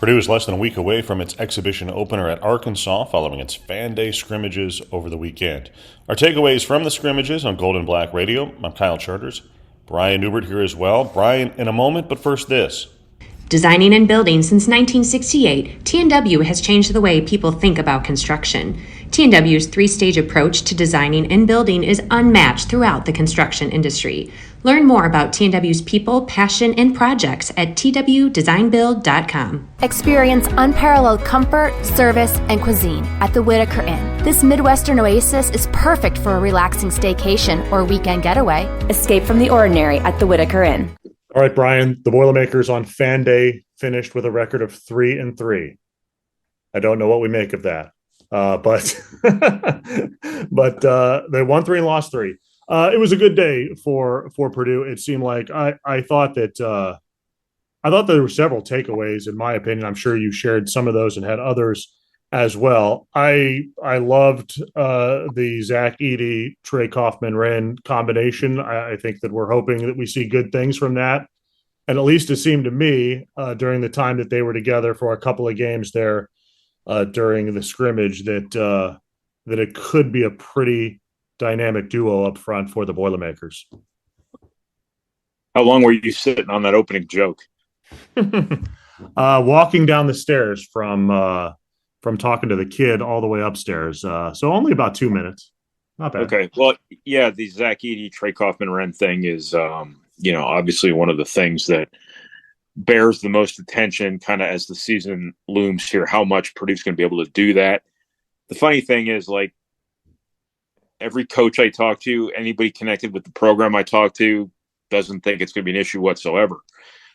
Purdue is less than a week away from its exhibition opener at Arkansas following its Fan Day scrimmages over the weekend. Our takeaways from the scrimmages on Gold and Black Radio. I'm Kyle Charters. Brian Neubert here as well. Brian, in a moment, but first this. Designing and building since 1968, T&W has changed the way people think about construction. T&W's three-stage approach to designing and building is unmatched throughout the construction industry. Learn more about T&W's people, passion, and projects at twdesignbuild.com. Experience unparalleled comfort, service, and cuisine at the Whitaker Inn. This Midwestern oasis is perfect for a relaxing staycation or weekend getaway. Escape from the ordinary at the Whitaker Inn. All right, Brian, the Boilermakers on Fan Day finished with a record of 3-3. I don't know what we make of that, but they won 3 and lost 3. It was a good day for Purdue. It seemed like I thought there were several takeaways, in my opinion. I'm sure you shared some of those and had others as well. I loved the Zach-Ade, Trey Kaufman-Wren combination. I think that we're hoping that we see good things from that. And at least it seemed to me during the time that they were together for a couple of games there during the scrimmage that it could be a pretty dynamic duo up front for the Boilermakers. How long were you sitting on that opening joke? Walking down the stairs from talking to the kid all the way upstairs. So only about 2 minutes. Not bad. Okay. Well, yeah, the Zach-Ade, Trey Kaufman-Wren thing is, obviously one of the things that bears the most attention kind of as the season looms here, how much Purdue's going to be able to do that. The funny thing is, like, every coach I talk to, anybody connected with the program I talk to, doesn't think it's going to be an issue whatsoever.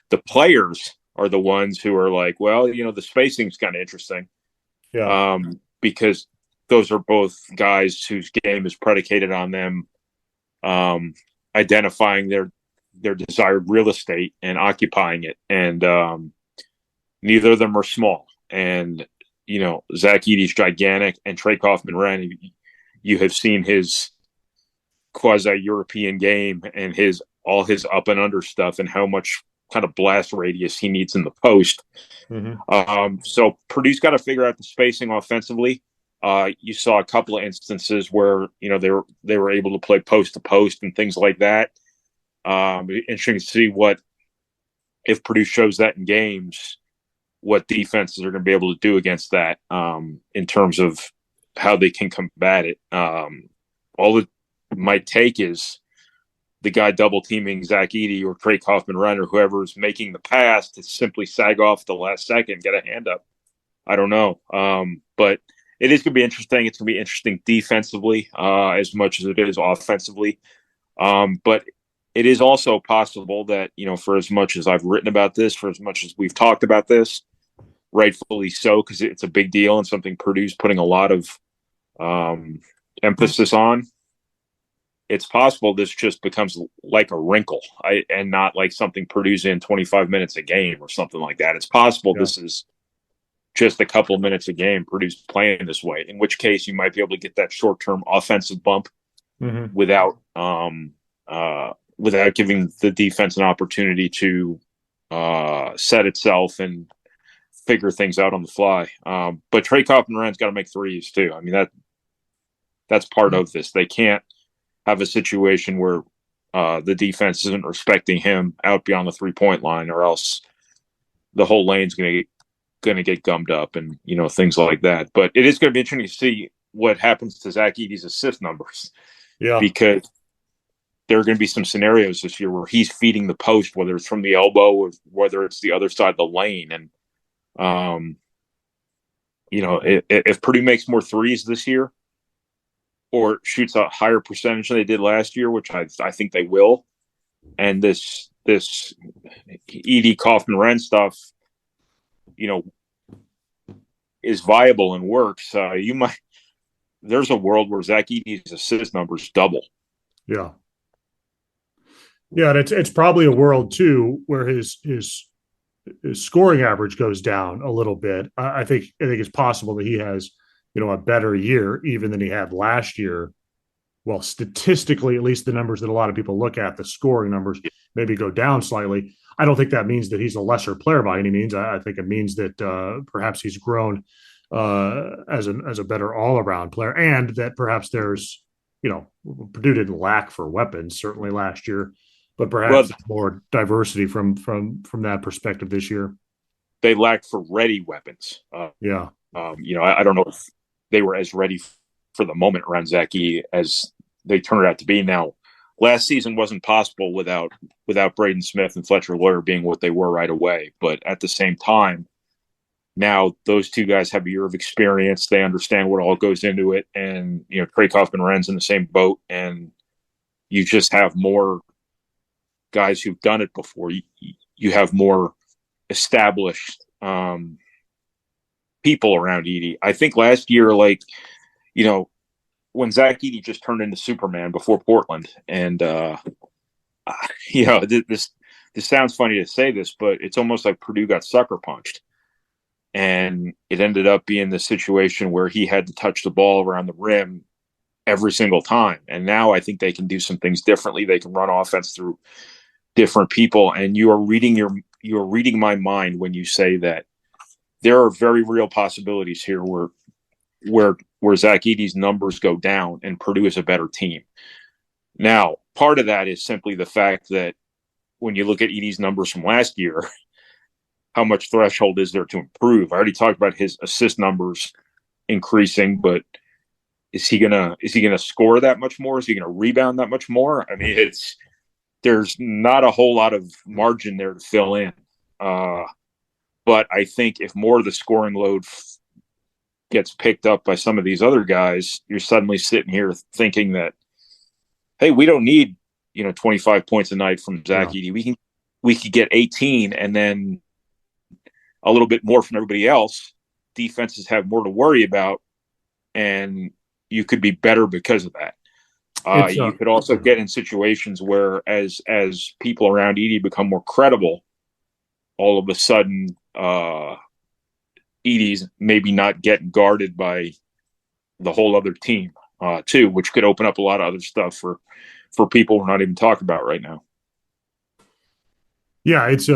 The players are the ones who are like, well, the spacing's kind of interesting. Yeah. Because those are both guys whose game is predicated on them identifying their desired real estate and occupying it. And neither of them are small. And, Zach-Ade's gigantic, and Trey Kaufman-Wren, you have seen his quasi-European game and all his up and under stuff and how much kind of blast radius he needs in the post. Mm-hmm. So Purdue's got to figure out the spacing offensively. You saw a couple of instances where, they were able to play post to post and things like that. Interesting to see if Purdue shows that in games, what defenses are going to be able to do against that in terms of how they can combat it. All it might take is the guy double teaming Zach-Ade or Trey Kaufman-Wren or whoever is making the pass to simply sag off the last second, get a hand up. I don't know. But it is going to be interesting. It's going to be interesting defensively as much as it is offensively. But it is also possible that, for as much as I've written about this, for as much as we've talked about this, rightfully so, because it's a big deal and something Purdue's putting a lot of emphasis on. It's possible this just becomes like a wrinkle and not like something Purdue's in 25 minutes a game or something like that. It's possible This is just a couple of minutes a game Purdue's playing this way, in which case you might be able to get that short-term offensive bump without giving the defense an opportunity to set itself and figure things out on the fly. But Trey Kaufman-Wren's got to make threes too. I mean, that's part of this. They can't have a situation where the defense isn't respecting him out beyond the 3-point line, or else the whole lane's going to get gummed up and things like that. But it is going to be interesting to see what happens to Zach-Ade's assist numbers. Yeah, because there are going to be some scenarios this year where he's feeding the post, whether it's from the elbow or whether it's the other side of the lane. And if Purdue makes more threes this year, or shoots a higher percentage than they did last year, which I think they will, and this Ade Kaufman-Wren stuff, is viable and works, there's a world where Zach-Ade's assist numbers double. Yeah. Yeah, and it's probably a world too where his scoring average goes down a little bit. I think it's possible that he has a better year even than he had last year. Well, statistically, at least the numbers that a lot of people look at, the scoring numbers, maybe go down slightly. I don't think that means that he's a lesser player by any means. I think it means that perhaps he's grown as a better all around player, and that perhaps there's, Purdue didn't lack for weapons certainly last year, but perhaps more diversity from that perspective this year. They lacked for ready weapons. I don't know if they were as ready for the moment around Zach Edey as they turned out to be. Now, last season wasn't possible without Braden Smith and Fletcher Lawyer being what they were right away. But at the same time, now those two guys have a year of experience. They understand what all goes into it. And, Trey Kaufman-Wren's in the same boat. And you just have more guys who've done it before. You have more established people around Edey. I think last year, when Zach Edey just turned into Superman before Portland, and this sounds funny to say this, but it's almost like Purdue got sucker punched, and it ended up being the situation where he had to touch the ball around the rim every single time. And now I think they can do some things differently. They can run offense through different people, and you are reading my mind when you say that there are very real possibilities here where Zach Edey's numbers go down and Purdue is a better team. Now, part of that is simply the fact that when you look at Edey's numbers from last year, how much threshold is there to improve? I already talked about his assist numbers increasing, but is he gonna score that much more? Is he gonna rebound that much more? I mean, there's not a whole lot of margin there to fill in. But I think if more of the scoring load gets picked up by some of these other guys, you're suddenly sitting here thinking that, hey, we don't need 25 points a night from Zach Edey. We could get 18 and then a little bit more from everybody else. Defenses have more to worry about, and you could be better because of that. You could also get in situations where as people around Edey become more credible, all of a sudden Edey's maybe not getting guarded by the whole other team too, which could open up a lot of other stuff for people we're not even talking about right now. Yeah, it's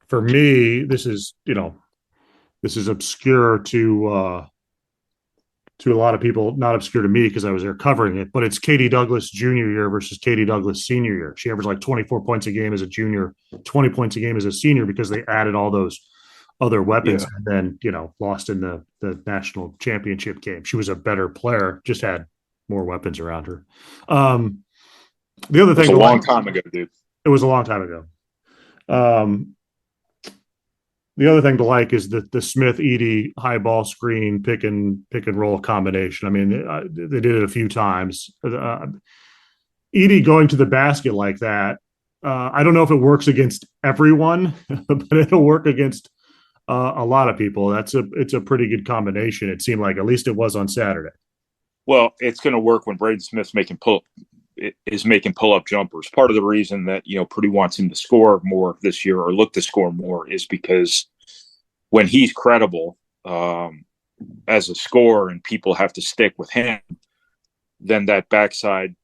for me, this is obscure to a lot of people, not obscure to me because I was there covering it, but it's Katie Douglas junior year versus Katie Douglas senior year. She averaged like 24 points a game as a junior, 20 points a game as a senior because they added all those other weapons and then, lost in the national championship game. She was a better player, just had more weapons around her. The other thing, it was a long time ago, dude. It was a long time ago. The other thing to like is the Smith Edey high ball screen pick and roll combination. I mean, they did it a few times. Edey going to the basket like that. I don't know if it works against everyone, but it'll work against a lot of people. It's a pretty good combination. It seemed like, at least it was on Saturday. Well, it's going to work when Braden Smith's making pull-up jumpers. Part of the reason that Purdue wants him to score more this year, or look to score more, is because when he's credible as a scorer and people have to stick with him, then that backside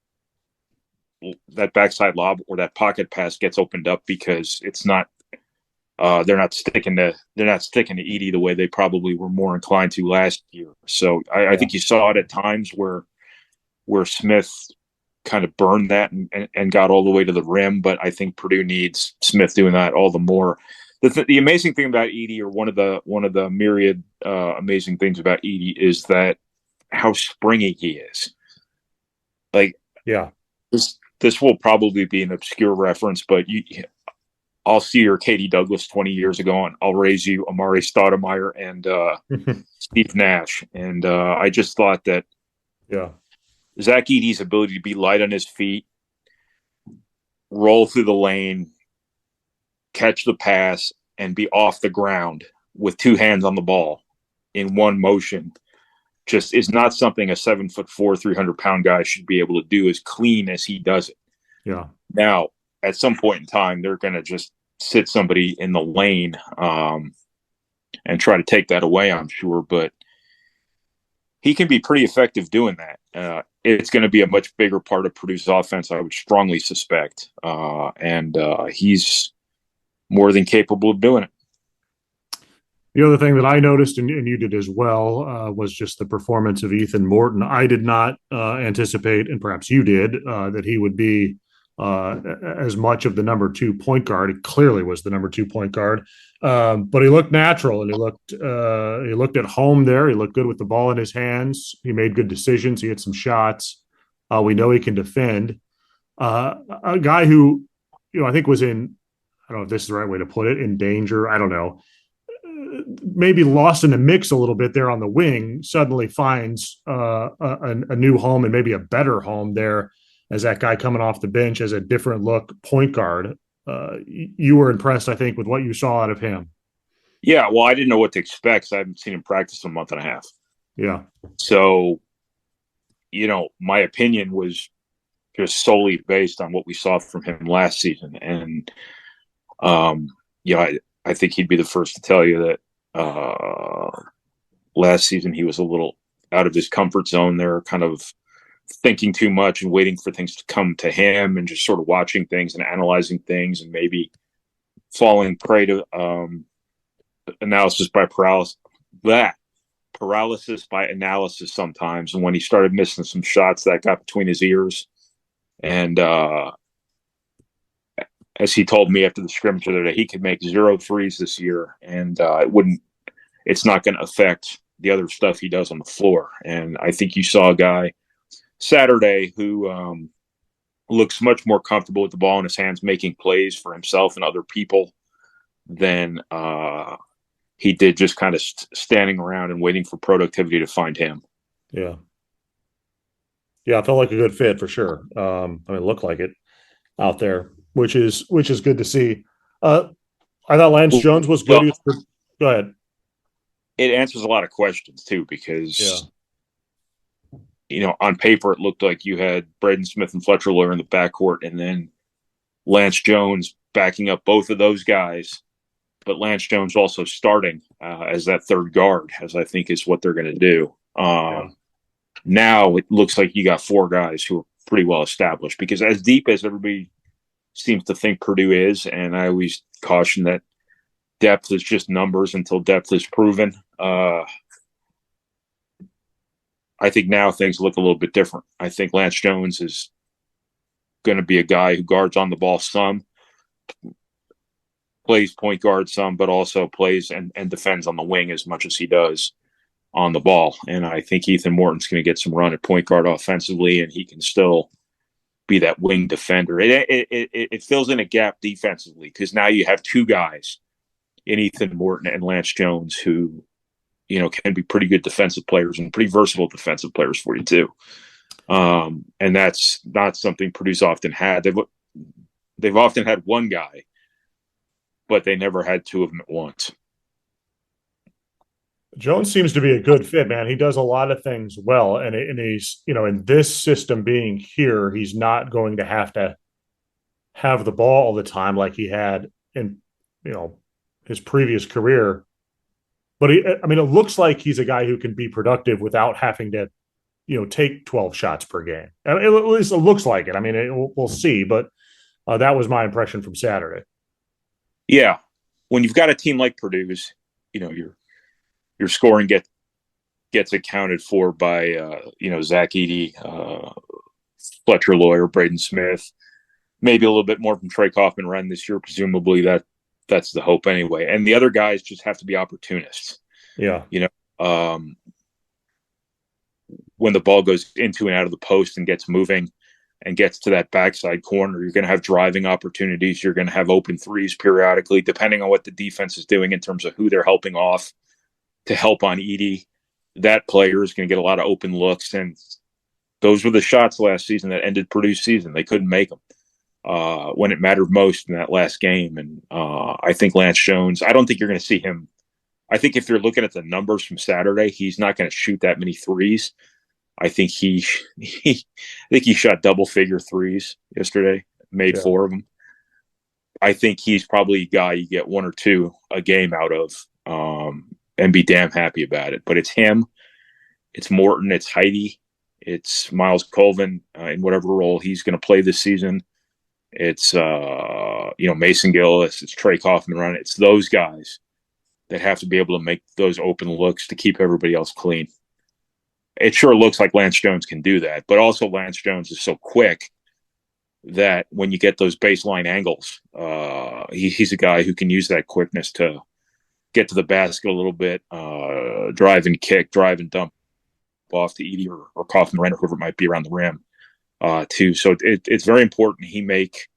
lob or that pocket pass gets opened up because it's not they're not sticking to Edey the way they probably were more inclined to last year. So I think you saw it at times where Smith kind of burned that and got all the way to the rim, but I think Purdue needs Smith doing that all the more. The amazing thing about Edey, or one of the myriad amazing things about Edey, is that how springy he is. This will probably be an obscure reference, but I'll see your Katie Douglas 20 years ago, and I'll raise you Amari Stoudemire and Steve Nash. And I just thought that Zach Edey's ability to be light on his feet, roll through the lane, catch the pass, and be off the ground with two hands on the ball in one motion just is not something a 7'4", 300-pound guy should be able to do as clean as he does it. Yeah. Now, at some point in time, they're going to just sit somebody in the lane and try to take that away, I'm sure. But he can be pretty effective doing that. It's going to be a much bigger part of Purdue's offense, I would strongly suspect. And he's more than capable of doing it. The other thing that I noticed, and you did as well, was just the performance of Ethan Morton. I did not anticipate, and perhaps you did, that he would be as much of the number 2 point guard. He clearly was the number 2 point guard, but he looked natural, and he looked at home there. He looked good with the ball in his hands. He made good decisions. He had some shots. We know he can defend. A guy who, I think was in, I don't know if this is the right way to put it, in danger. I don't know. Maybe lost in the mix a little bit there on the wing, suddenly finds a new home, and maybe a better home there as that guy coming off the bench as a different look point guard. You were impressed, I think, with what you saw out of him. Yeah, well, I didn't know what to expect, so I haven't seen him practice in a month and a half. Yeah. So, my opinion was just solely based on what we saw from him last season. And, I think he'd be the first to tell you that last season he was a little out of his comfort zone there, kind of thinking too much and waiting for things to come to him, and just sort of watching things and analyzing things, and maybe falling prey to paralysis by analysis sometimes. And when he started missing some shots, that got between his ears. And as he told me after the scrimmage the other day, he could make 0 threes this year, and it's not going to affect the other stuff he does on the floor. And I think you saw a guy Saturday who looks much more comfortable with the ball in his hands, making plays for himself and other people than he did just kind of standing around and waiting for productivity to find him. Yeah. Yeah, it felt like a good fit for sure. It looked like it out there, which is good to see. I thought Lance Jones was good. Well, go ahead. It answers a lot of questions too, because on paper it looked like you had Braden Smith and Fletcher Loyer in the backcourt, and then Lance Jones backing up both of those guys. But Lance Jones also starting as that third guard, as I think is what they're going to do. Now it looks like you got 4 guys who are pretty well established, because as deep as everybody seems to think Purdue is, and I always caution that depth is just numbers until depth is proven. I think now things look a little bit different. I think Lance Jones is going to be a guy who guards on the ball some, plays point guard some, but also plays and defends on the wing as much as he does on the ball. And I think Ethan Morton's going to get some run at point guard offensively, and he can still be that wing defender. It fills in a gap defensively, because now you have 2 guys in Ethan Morton and Lance Jones who, can be pretty good defensive players and pretty versatile defensive players for you too. And that's not something Purdue's often had. They've often had one guy, but they never had 2 of them at once. Jones seems to be a good fit, man. He does a lot of things well, and he's, in this system being here, he's not going to have the ball all the time like he had in, his previous career. But it looks like he's a guy who can be productive without having to, take 12 shots per game. At least it looks like it. We'll see, but that was my impression from Saturday. Yeah, when you've got a team like Purdue's, your scoring gets accounted for by Zach Edey, Fletcher Loyer, Braden Smith, maybe a little bit more from Trey Kaufman-Renn this year. Presumably that's the hope anyway. And the other guys just have to be opportunists. Yeah. When the ball goes into and out of the post and gets moving and gets to that backside corner, you're going to have driving opportunities. You're going to have open threes periodically, depending on what the defense is doing in terms of who they're helping off to help on Edey. That player is going to get a lot of open looks. And those were the shots last season that ended Purdue's season. They couldn't make them when it mattered most in that last game. And I think Lance Jones, I don't think you're going to see him. I think if you're looking at the numbers from Saturday, he's not going to shoot that many threes. I think he shot double-figure threes yesterday, made 4 of them. I think he's probably a guy you get 1 or 2 a game out of, and be damn happy about it. But it's him It's Morton, it's Heidi, it's Miles Colvin in whatever role he's going to play this season. It's Mason Gillis, it's Trey Kaufman running. It's those guys that have to be able to make those open looks to keep everybody else clean. It sure looks like Lance Jones can do that, but also Lance Jones is so quick that when you get those baseline angles, he's a guy who can use that quickness to get to the basket a little bit, drive and kick, drive and dump off to Edie or Kaufman or whoever it might be around the rim, too. So it's very important he make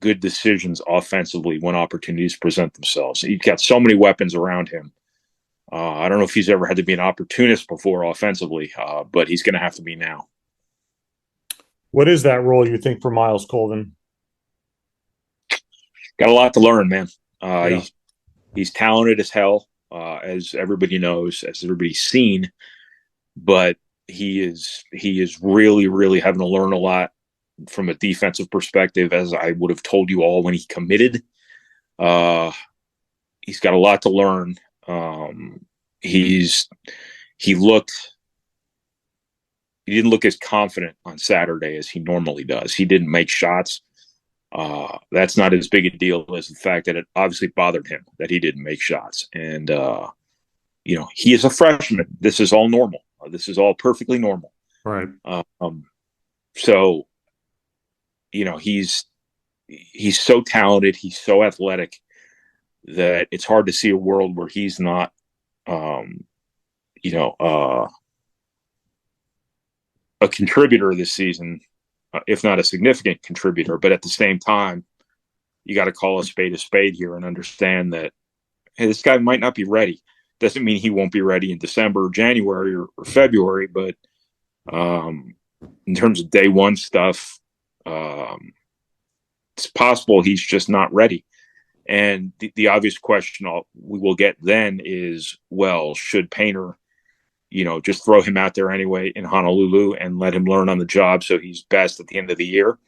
good decisions offensively when opportunities present themselves. He's got so many weapons around him. I don't know if he's ever had to be an opportunist before offensively, but he's going to have to be now. What is that role you think for Miles Colvin? Got a lot to learn, man. He's talented as hell, as everybody knows, as everybody's seen, but he is really, really having to learn a lot from a defensive perspective, as I would have told you all when he committed. He's got a lot to learn. He didn't look as confident on Saturday as he normally does. He didn't make shots. That's not as big a deal as the fact that it obviously bothered him that he didn't make shots. And, he is a freshman. This is all normal. This is all perfectly normal. Right. So, he's so talented. He's so athletic that it's hard to see a world where he's not, a contributor this season, if not a significant contributor. But at the same time, you got to call a spade here and understand that, hey, this guy might not be ready. Doesn't mean he won't be ready in December, or January, or February. But in terms of day one stuff, it's possible he's just not ready. And the obvious question we will get then is, well, should Painter, just throw him out there anyway in Honolulu and let him learn on the job so he's best at the end of the year?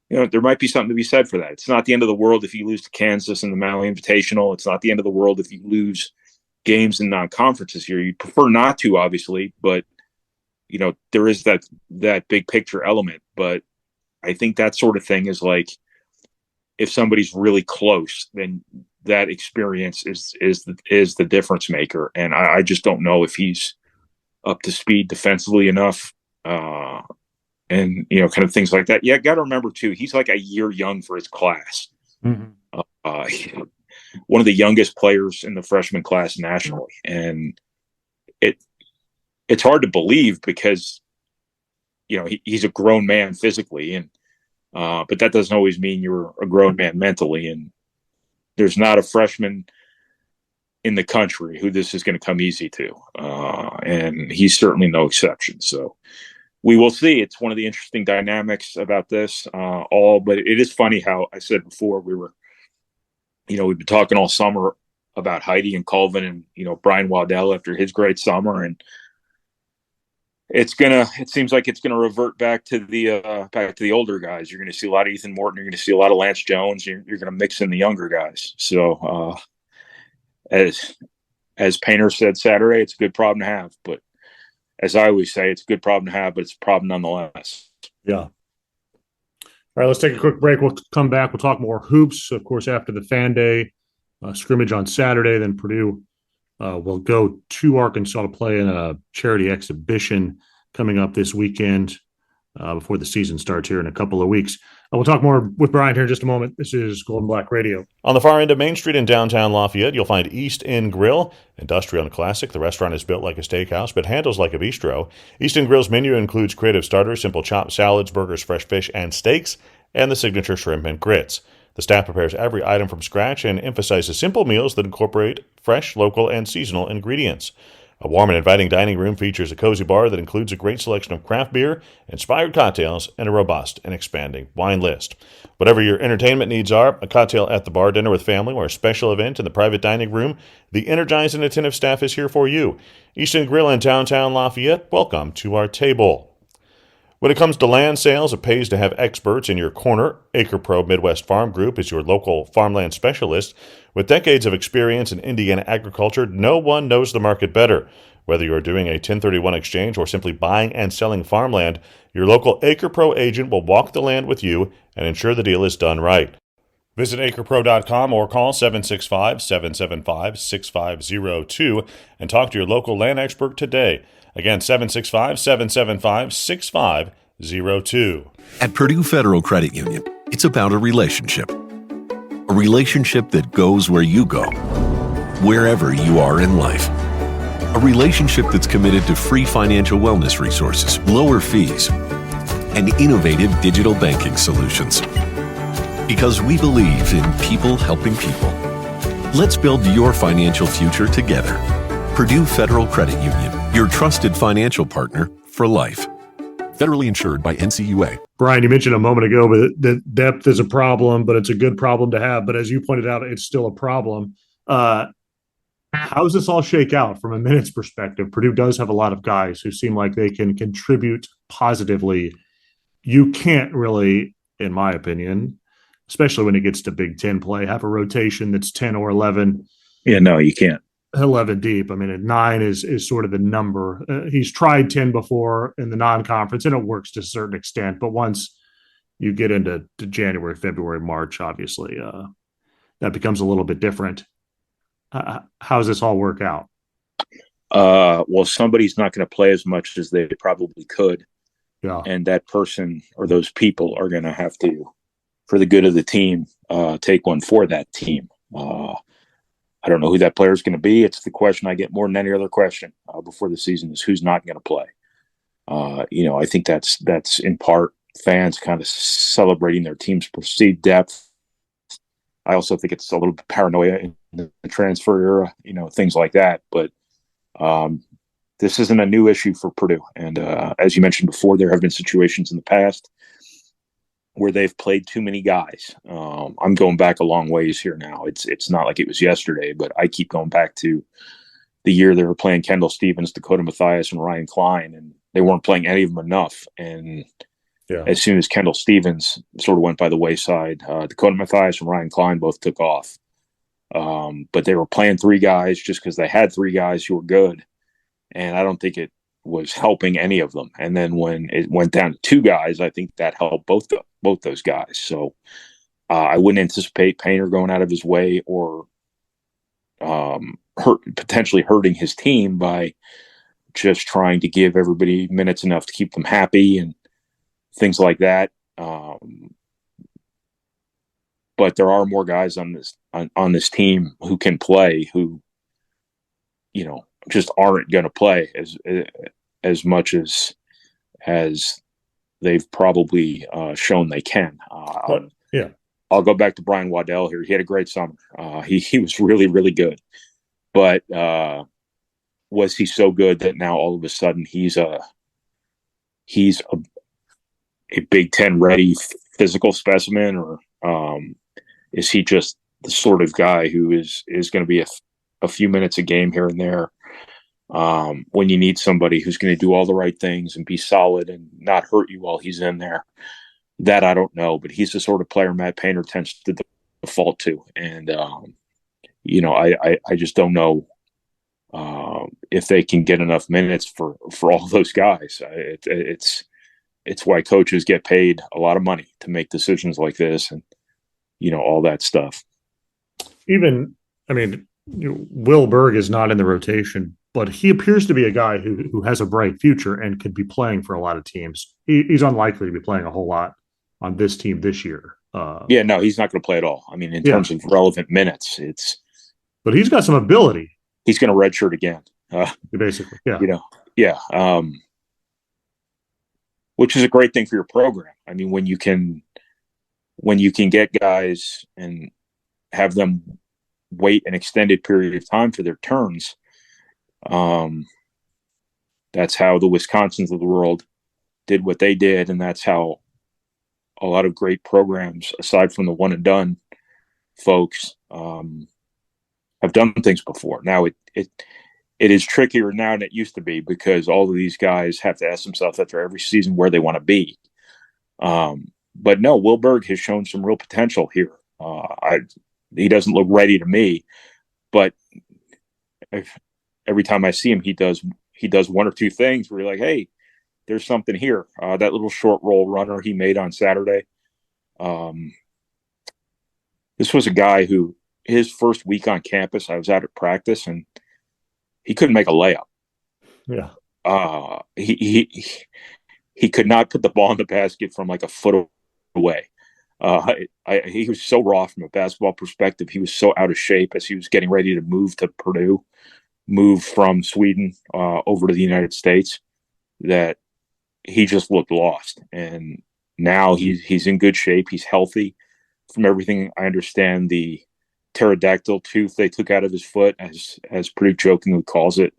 There might be something to be said for that. It's not the end of the world if you lose to Kansas in the Maui Invitational. It's not the end of the world if you lose games in non-conferences here. You'd prefer not to, obviously, but, there is that big picture element. But I think that sort of thing is like, if somebody's really close, then that experience is the difference maker. And I just don't know if he's up to speed defensively enough, and kind of things like that. Yeah, got to remember too, he's like a year young for his class. Mm-hmm. One of the youngest players in the freshman class nationally, and it's hard to believe because he's a grown man physically, and but that doesn't always mean you're a grown man mentally. And there's not a freshman in the country who this is going to come easy to. And he's certainly no exception. So we will see. It's one of the interesting dynamics about this but it is funny how I said before we've been talking all summer about Heidi and Colvin and, Brian Waddell after his great summer. And it seems like it's gonna revert back to the older guys. You're gonna see a lot of Ethan Morton. You're gonna see a lot of Lance Jones. You're gonna mix in the younger guys. So as Painter said Saturday, it's a good problem to have. But as I always say, it's a good problem to have, but it's a problem nonetheless. Yeah. All right, let's take a quick break. We'll come back. We'll talk more hoops, of course, after the Fan Day scrimmage on Saturday. Then Purdue will go to Arkansas to play in a charity exhibition coming up this weekend before the season starts here in a couple of weeks. We'll talk more with Brian here in just a moment. This is Golden Black Radio. On the far end of Main Street in downtown Lafayette, you'll find East End Grill, industrial and classic. The restaurant is built like a steakhouse, but handles like a bistro. East End Grill's menu includes creative starters, simple chopped salads, burgers, fresh fish, and steaks, and the signature shrimp and grits. The staff prepares every item from scratch and emphasizes simple meals that incorporate fresh, local, and seasonal ingredients. A warm and inviting dining room features a cozy bar that includes a great selection of craft beer, inspired cocktails, and a robust and expanding wine list. Whatever your entertainment needs are, a cocktail at the bar, dinner with family, or a special event in the private dining room, the energized and attentive staff is here for you. Eastern Grill in downtown Lafayette, welcome to our table. When it comes to land sales, it pays to have experts in your corner. AcrePro Midwest Farm Group is your local farmland specialist. With decades of experience in Indiana agriculture, no one knows the market better. Whether you're doing a 1031 exchange or simply buying and selling farmland, your local AcrePro agent will walk the land with you and ensure the deal is done right. Visit acrepro.com or call 765-775-6502 and talk to your local land expert today. Again, 765-775-6502. At Purdue Federal Credit Union, it's about a relationship. A relationship that goes where you go, wherever you are in life. A relationship that's committed to free financial wellness resources, lower fees, and innovative digital banking solutions. Because we believe in people helping people. Let's build your financial future together. Purdue Federal Credit Union, your trusted financial partner for life. Federally insured by NCUA. Brian, you mentioned a moment ago that depth is a problem, but it's a good problem to have. But as you pointed out, it's still a problem. How does this all shake out from a minutes perspective? Purdue does have a lot of guys who seem like they can contribute positively. You can't really, in my opinion, especially when it gets to Big Ten play, have a rotation that's 10 or 11. Yeah, no, you can't. 11 deep. I mean, at 9 is sort of the number. He's tried 10 before in the non-conference, and it works to a certain extent. But once you get into January, February, March, obviously, that becomes a little bit different. How does this all work out? Well, somebody's not going to play as much as they probably could. Yeah. And that person or those people are going to have to, for the good of the team, take one for that team. I don't know who that player is going to be. It's the question I get more than any other question before the season is who's not going to play. I think that's in part fans kind of celebrating their team's perceived depth. I also think it's a little bit paranoia in the transfer era, things like that. But this isn't a new issue for Purdue. And as you mentioned before, there have been situations in the past where they've played too many guys. I'm going back a long ways here now. It's not like it was yesterday, but I keep going back to the year they were playing Kendall Stevens, Dakota Mathias, and Ryan Klein, and they weren't playing any of them enough. And as soon as Kendall Stevens sort of went by the wayside, Dakota Mathias and Ryan Klein both took off. But they were playing 3 guys just because they had 3 guys who were good. And I don't think it was helping any of them. And then when it went down to 2 guys, I think that helped both those guys. So I wouldn't anticipate Painter going out of his way or potentially hurting his team by just trying to give everybody minutes enough to keep them happy and things like that. But there are more guys on this team who can play, who just aren't going to play as much as they've probably shown they can. I'll go back to Brian Waddell here. He had a great summer. He was really, really good. But was he so good that now all of a sudden he's a Big Ten ready physical specimen, or is he just the sort of guy who is going to be a few minutes a game here and there when you need somebody who's going to do all the right things and be solid and not hurt you while he's in there? That I don't know, but he's the sort of player Matt Painter tends to default to. And, I just don't know if they can get enough minutes for all those guys. It's why coaches get paid a lot of money to make decisions like this and, all that stuff. Will Berg is not in the rotation, but he appears to be a guy who has a bright future and could be playing for a lot of teams. He's unlikely to be playing a whole lot on this team this year. No, he's not going to play at all. In terms of relevant minutes, but he's got some ability. He's going to redshirt again. Basically, which is a great thing for your program. When you can get guys and have them wait an extended period of time for their turns. That's how the Wisconsins of the world did what they did, and that's how a lot of great programs, aside from the one and done folks, have done things before. Now it is trickier now than it used to be, because all of these guys have to ask themselves after every season where they want to be. But no, Will Berg has shown some real potential here. He doesn't look ready to me, but every time I see him, he does one or two things where you're like, hey, there's something here. That little short roll runner he made on Saturday. This was a guy who his first week on campus, I was out at practice and he couldn't make a layup. Yeah. He could not put the ball in the basket from like a foot away. He was so raw from a basketball perspective. He was so out of shape as he was getting ready to move to Purdue, move from Sweden over to the United States, that he just looked lost. And now he's in good shape. He's healthy. From everything I understand, the pterodactyl tooth they took out of his foot, as Purdue jokingly calls it,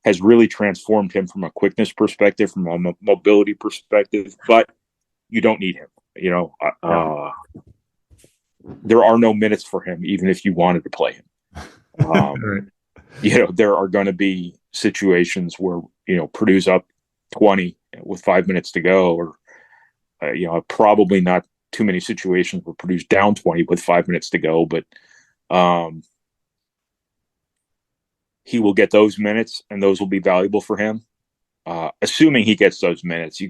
has really transformed him from a quickness perspective, from a mobility perspective. But you don't need him. There are no minutes for him, even if you wanted to play him. Right. There are going to be situations where, Purdue's up 20 with 5 minutes to go, or, probably not too many situations where Purdue's down 20 with 5 minutes to go, but he will get those minutes and those will be valuable for him. Assuming he gets those minutes,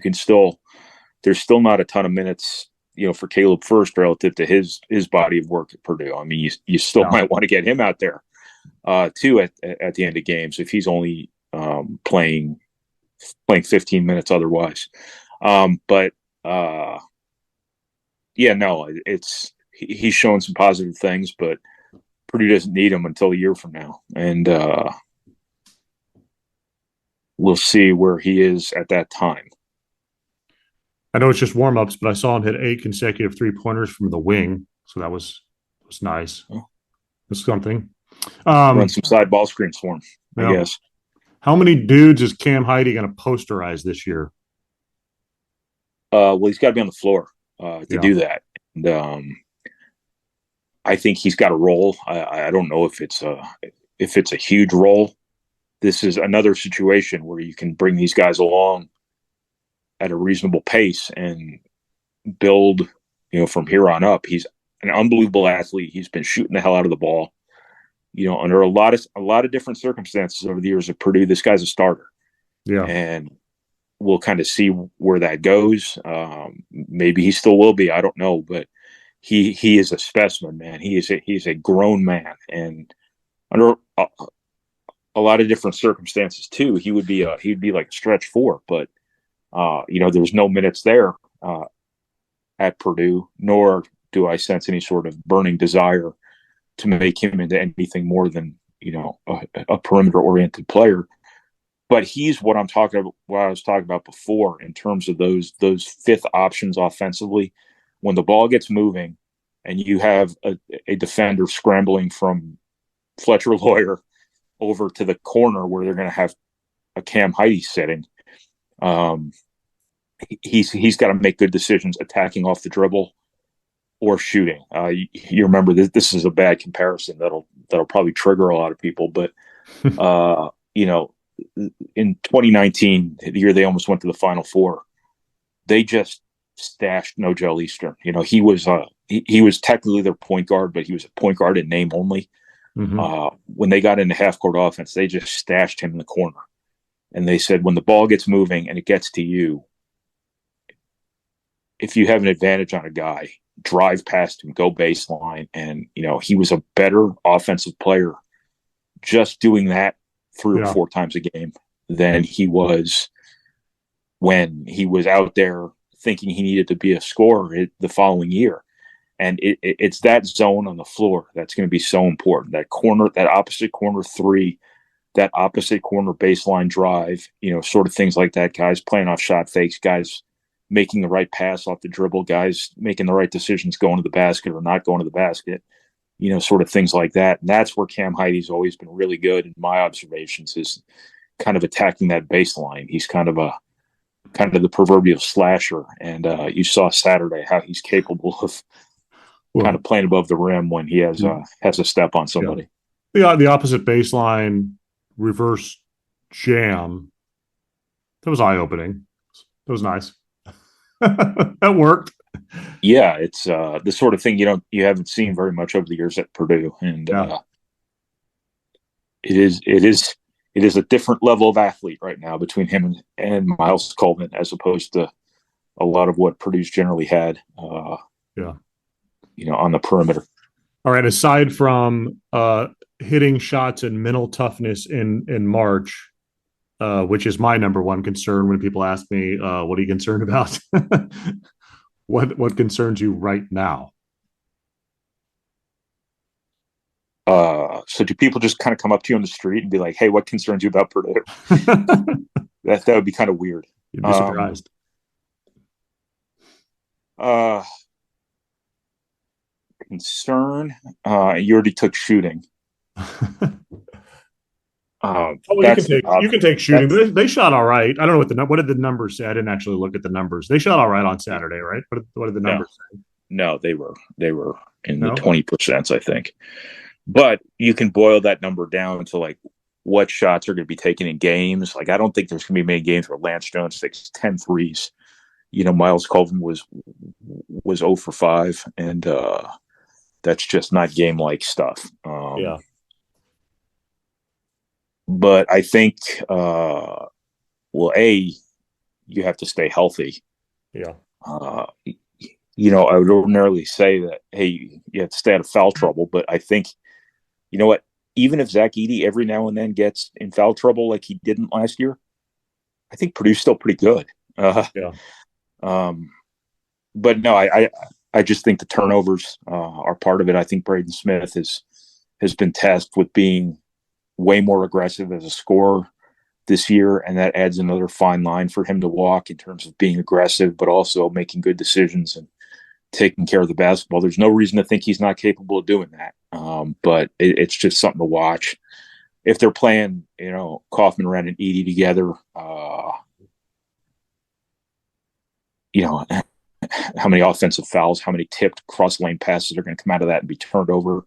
there's still not a ton of minutes, for Caleb First relative to his body of work at Purdue. I mean, you still might want to get him out there too at the end of games if he's only playing 15 minutes otherwise. He's showing some positive things, but Purdue doesn't need him until a year from now. And we'll see where he is at that time. I know it's just warm-ups, but I saw him hit 8 consecutive three-pointers from the wing, so that was nice. That's something. Run some side ball screens for him, I guess. How many dudes is Cam Heide going to posterize this year? Well, he's got to be on the floor to do that. And I think he's got a role. I don't know if it's a huge role. This is another situation where you can bring these guys along at a reasonable pace and build, from here on up. He's an unbelievable athlete. He's been shooting the hell out of the ball, under a lot of different circumstances over the years at Purdue. This guy's a starter. Yeah. And we'll kind of see where that goes. Maybe he still will be. I don't know, but he is a specimen, man. He's a grown man, and under a lot of different circumstances too, he'd be like a stretch 4, but there's no minutes there at Purdue, nor do I sense any sort of burning desire to make him into anything more than, a perimeter-oriented player. But he's what I was talking about before in terms of those fifth options offensively. When the ball gets moving and you have a defender scrambling from Fletcher Lawyer over to the corner where they're going to have a Cam Heide sitting, he's got to make good decisions attacking off the dribble or shooting. You remember this is a bad comparison that'll probably trigger a lot of people, but in 2019, the year they almost went to the Final Four, they just stashed Nogel Eastern. He was technically their point guard, but he was a point guard in name only. Mm-hmm. When they got into half court offense, they just stashed him in the corner. And they said, when the ball gets moving and it gets to you, if you have an advantage on a guy, drive past him, go baseline. And, he was a better offensive player just doing that 3 or 4 times a game than he was when he was out there thinking he needed to be a scorer the following year. And it's that zone on the floor that's going to be so important. That corner, that opposite corner 3, that opposite corner baseline drive, sort of things like that. Guys playing off shot fakes, guys making the right pass off the dribble, guys making the right decisions going to the basket or not going to the basket, sort of things like that. And that's where Cam Heide's always been really good in my observations, is kind of attacking that baseline. He's kind of the proverbial slasher. And you saw Saturday how he's capable of kind of playing above the rim when he has a step on somebody. Yeah. The opposite baseline reverse jam. That was eye-opening. That was nice. That worked. Yeah, it's the sort of thing you haven't seen very much over the years at Purdue, and it is a different level of athlete right now between him and Miles Coleman, as opposed to a lot of what Purdue's generally had. On the perimeter. All right. Aside from hitting shots and mental toughness in March, which is my number one concern when people ask me, what are you concerned about? What concerns you right now? So do people just kind of come up to you on the street and be like, hey, what concerns you about Purdue? That would be kind of weird. You'd be surprised. Concern, you already took shooting. You can take shooting. They shot all right. I don't know what did the numbers say. I didn't actually look at the numbers. They shot all right on Saturday, right? What did the numbers say? No, they were in the 20%, I think. But you can boil that number down to like what shots are going to be taken in games. Like, I don't think there's going to be many games where Lance Jones takes 10 threes. Miles Coleman was 0 for 5, and that's just not game-like stuff. But I think, you have to stay healthy. Yeah. I would ordinarily say that, hey, you have to stay out of foul trouble. But I think, you know what, even if Ross-Ade every now and then gets in foul trouble like he didn't last year, I think Purdue's still pretty good. But no, I just think the turnovers are part of it. I think Braden Smith has been tasked with being way more aggressive as a scorer this year, and that adds another fine line for him to walk in terms of being aggressive, but also making good decisions and taking care of the basketball. There's no reason to think he's not capable of doing that. But it's just something to watch. If they're playing, Kaufman, Wren, and Edey together, how many offensive fouls, how many tipped cross-lane passes are going to come out of that and be turned over,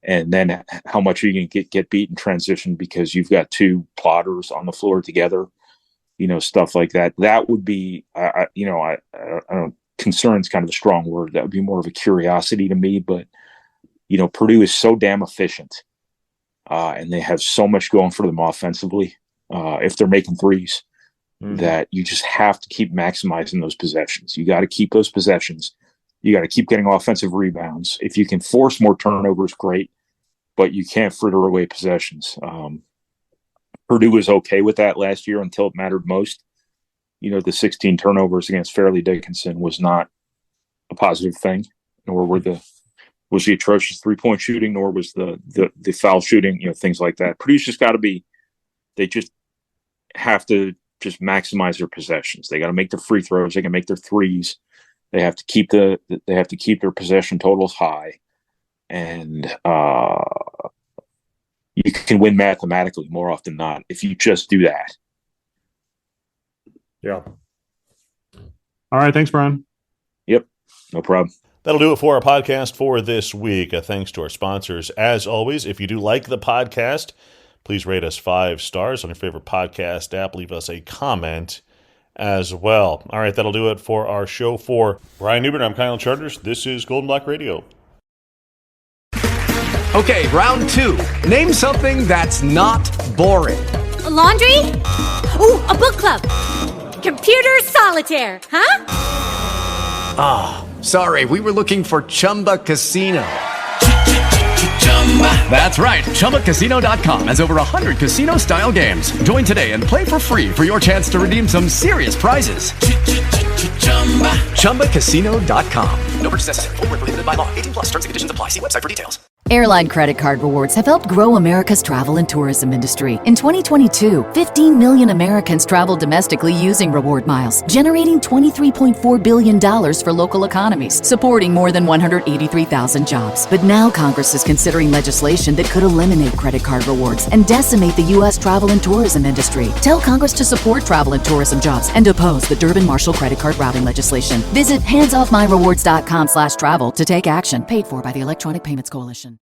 and then how much are you going to get beat in transition because you've got two plotters on the floor together, stuff like that. That would be, I don't, concern's kind of a strong word. That would be more of a curiosity to me, but, Purdue is so damn efficient, and they have so much going for them offensively, if they're making threes. That you just have to keep maximizing those possessions. You got to keep those possessions. You got to keep getting offensive rebounds. If you can force more turnovers, great, but you can't fritter away possessions. Purdue was okay with that last year until it mattered most. The 16 turnovers against Fairleigh Dickinson was not a positive thing, nor was the atrocious 3-point shooting, nor was the foul shooting, things like that. Purdue's just got to be, they just have to just maximize their possessions. They got to make their free throws. They can make their threes. They have to keep their possession totals high, and you can win mathematically more often than not if you just do that. Yeah. All right. Thanks, Brian. Yep. No problem. That'll do it for our podcast for this week. Thanks to our sponsors. As always, if you do like the podcast, please rate us 5 stars on your favorite podcast app. Leave us a comment as well. All right, that'll do it for our show. For Brian Neubert, I'm Kyle Charters. This is Golden Black Radio. Okay, round 2. Name something that's not boring. A laundry? Ooh, a book club. Computer solitaire, huh? Sorry, we were looking for Chumba Casino. That's right. ChumbaCasino.com has over 100 casino-style games. Join today and play for free for your chance to redeem some serious prizes. ChumbaCasino.com. No purchase necessary. Void where prohibited by law. 18+ terms and conditions apply. See website for details. Airline credit card rewards have helped grow America's travel and tourism industry. In 2022, 15 million Americans traveled domestically using reward miles, generating $23.4 billion for local economies, supporting more than 183,000 jobs. But now Congress is considering legislation that could eliminate credit card rewards and decimate the U.S. travel and tourism industry. Tell Congress to support travel and tourism jobs and oppose the Durbin-Marshall credit card routing legislation. Visit handsoffmyrewards.com/travel to take action. Paid for by the Electronic Payments Coalition.